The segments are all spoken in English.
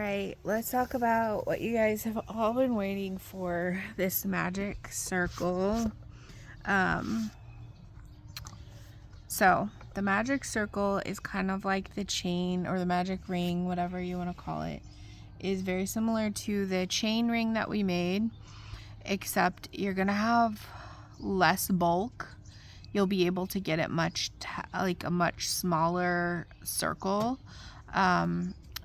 Alright, let's talk about what you guys have all been waiting for, this magic circle. So the magic circle is kind of like the chain or the magic ring, whatever you want to call it, is very similar to the chain ring that we made, except you're going to have less bulk. You'll be able to get it like a much smaller circle.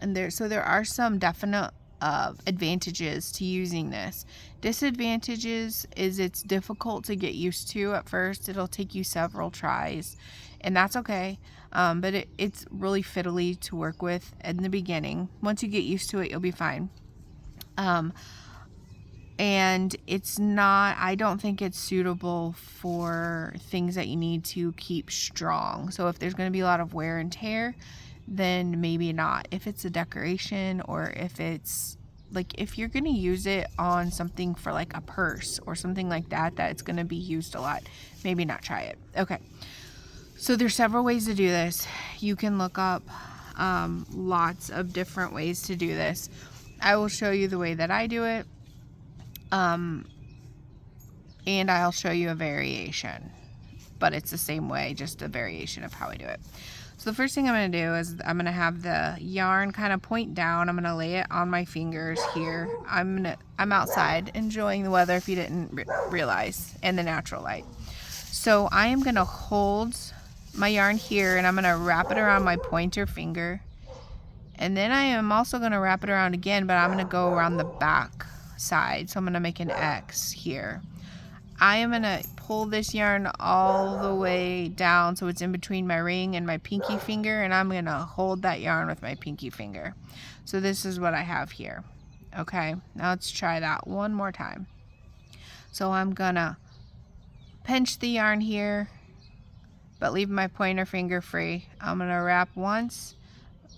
And there are some definite advantages to using this. Disadvantages is it's difficult to get used to at first. It'll take you several tries, and that's okay. But it's really fiddly to work with in the beginning. Once you get used to it, you'll be fine. And it's not, I don't think it's suitable for things that you need to keep strong. So if there's going to be a lot of wear and tear, then maybe not. If it's a decoration, or if it's like, if you're going to use it on something for like a purse or something like that, that it's going to be used a lot, maybe not try it. Okay. So there's several ways to do this. You can look up lots of different ways to do this. I will show you the way that I do it. And I'll show you a variation, but it's the same way, just a variation of how I do it. So the first thing I'm going to do is I'm going to have the yarn kind of point down. I'm going to lay it on my fingers here. I'm outside enjoying the weather, if you didn't realize, and the natural light. So I am going to hold my yarn here, and I'm going to wrap it around my pointer finger. And then I am also going to wrap it around again, but I'm going to go around the back side. So I'm going to make an X here. I am going to pull this yarn all the way down so it's in between my ring and my pinky finger, and I'm going to hold that yarn with my pinky finger. So this is what I have here. Okay, now let's try that one more time. So I'm going to pinch the yarn here, but leave my pointer finger free. I'm going to wrap once,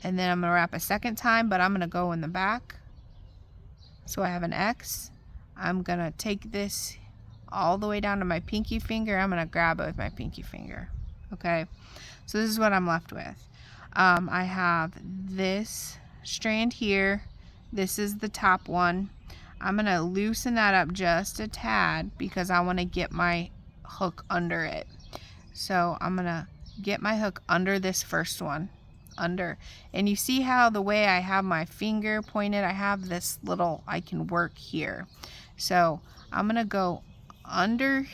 and then I'm going to wrap a second time, but I'm going to go in the back. So I have an X. I'm going to take this all the way down to my pinky finger. I'm going to grab it with my pinky finger. Okay, so this is what I'm left with. I have this strand here. This is the top one. I'm going to loosen that up just a tad because I want to get my hook under it. So I'm going to get my hook under this first one. Under, and you see how the way I have my finger pointed, I have this little, I can work here. So I'm gonna go under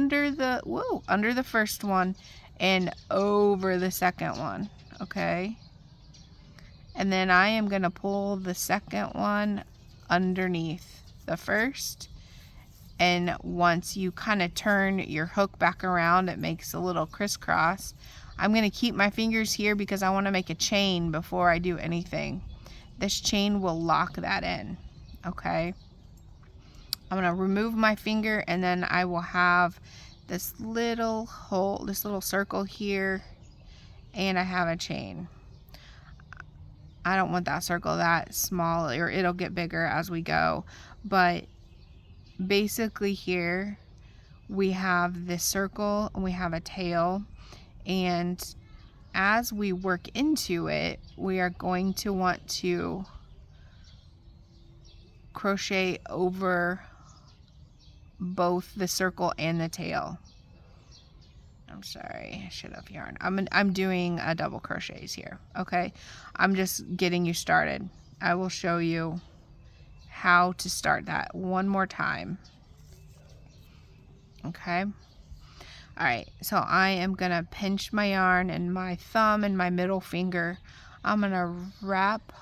the first one and over the second one. Okay, and then I am gonna pull the second one underneath the first, and once you kind of turn your hook back around, it makes a little crisscross. I'm going to keep my fingers here because I want to make a chain before I do anything. This chain will lock that in. Okay. I'm going to remove my finger, and then I will have this little hole, this little circle here, and I have a chain. I don't want that circle that small, or it'll get bigger as we go. But basically here we have this circle and we have a tail. And as we work into it, we are going to want to crochet over both the circle and the tail. I'm sorry, I should have yarn. I'm doing a double crochets here. Okay, I'm just getting you started. I will show you how to start that one more time. Okay. Alright, so I am going to pinch my yarn, and my thumb and my middle finger, I'm going to wrap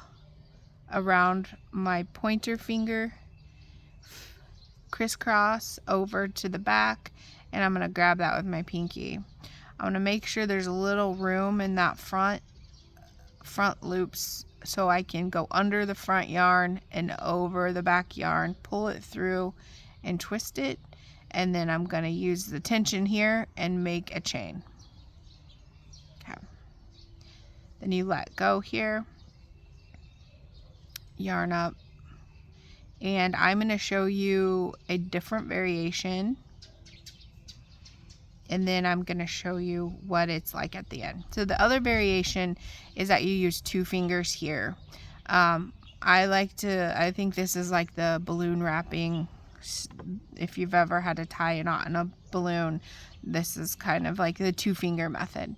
around my pointer finger, crisscross over to the back, and I'm going to grab that with my pinky. I'm going to make sure there's a little room in that front loops so I can go under the front yarn and over the back yarn, pull it through and twist it. And then I'm going to use the tension here and make a chain. Okay. Then you let go here, yarn up, and I'm going to show you a different variation, and then I'm going to show you what it's like at the end. So the other variation is that you use two fingers here. I think this is like the balloon wrapping. If you've ever had to tie a knot in a balloon, this is kind of like the 2-finger method.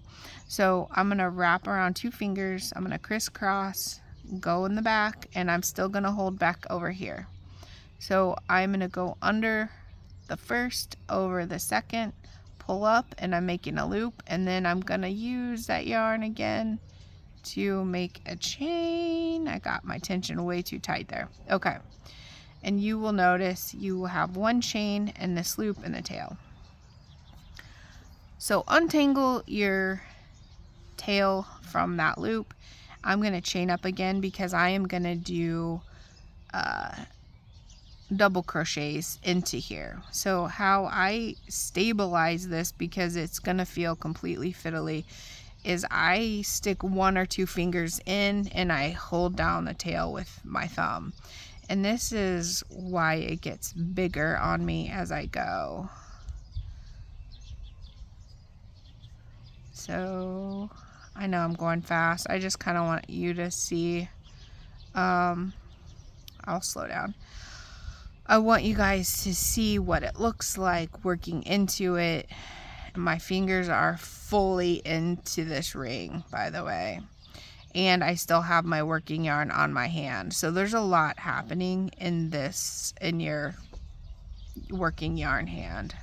So I'm going to wrap around 2 fingers. I'm going to crisscross, go in the back, and I'm still going to hold back over here. So I'm going to go under the first, over the second, pull up, and I'm making a loop, and then I'm going to use that yarn again to make a chain. I got my tension way too tight there. Okay. And you will notice you will have 1 chain and this loop in the tail. So untangle your tail from that loop. I'm going to chain up again because I am going to do double crochets into here. So how I stabilize this, because it's going to feel completely fiddly, is I stick 1 or 2 fingers in and I hold down the tail with my thumb. And this is why it gets bigger on me as I go. So I know I'm going fast. I just kind of want you to see. I'll slow down. I want you guys to see what it looks like working into it. My fingers are fully into this ring, by the way. And I still have my working yarn on my hand. So there's a lot happening in this, in your working yarn hand.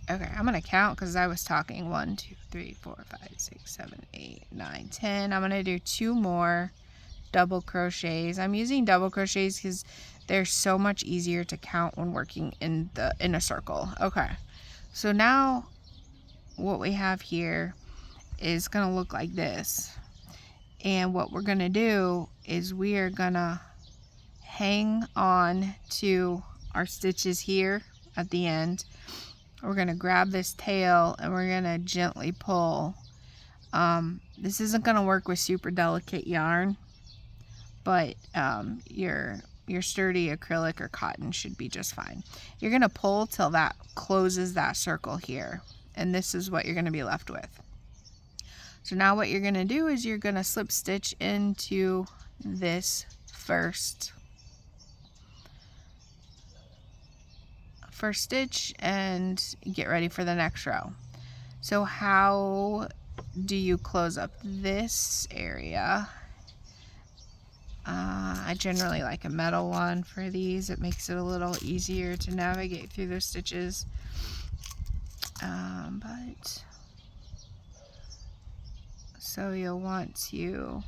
Okay, I'm going to count because I was talking. 1, 2, 3, 4, 5, 6, 7, 8, 9, 10. I'm going to do 2 more double crochets. I'm using double crochets because they're so much easier to count when working in a circle. Okay, so now what we have here is going to look like this. And what we're going to do is we are going to hang on to our stitches here at the end. We're going to grab this tail and we're going to gently pull. This isn't going to work with super delicate yarn, but your sturdy acrylic or cotton should be just fine. You're going to pull till that closes that circle here, and this is what you're going to be left with. So now what you're going to do is you're going to slip stitch into this first stitch and get ready for the next row. So how do you close up this area? I generally like a metal one for these. It makes it a little easier to navigate through those stitches. But so you'll want to,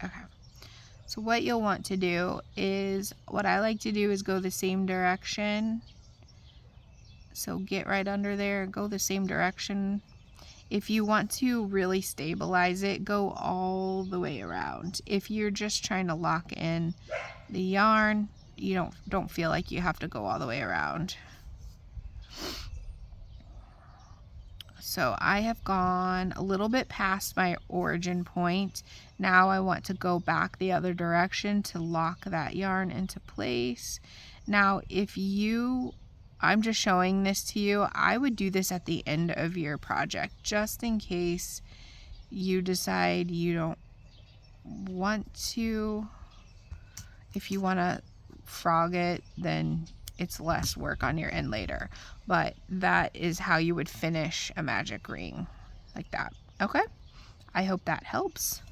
okay. So what you'll want to do is, what I like to do is go the same direction. So get right under there, go the same direction. If you want to really stabilize it, go all the way around. If you're just trying to lock in the yarn, you don't feel like you have to go all the way around. So I have gone a little bit past my origin point. Now I want to go back the other direction to lock that yarn into place. Now I'm just showing this to you. I would do this at the end of your project, just in case you decide you don't want to. If you want to frog it, then it's less work on your end later. But that is how you would finish a magic ring, like that. Okay? I hope that helps.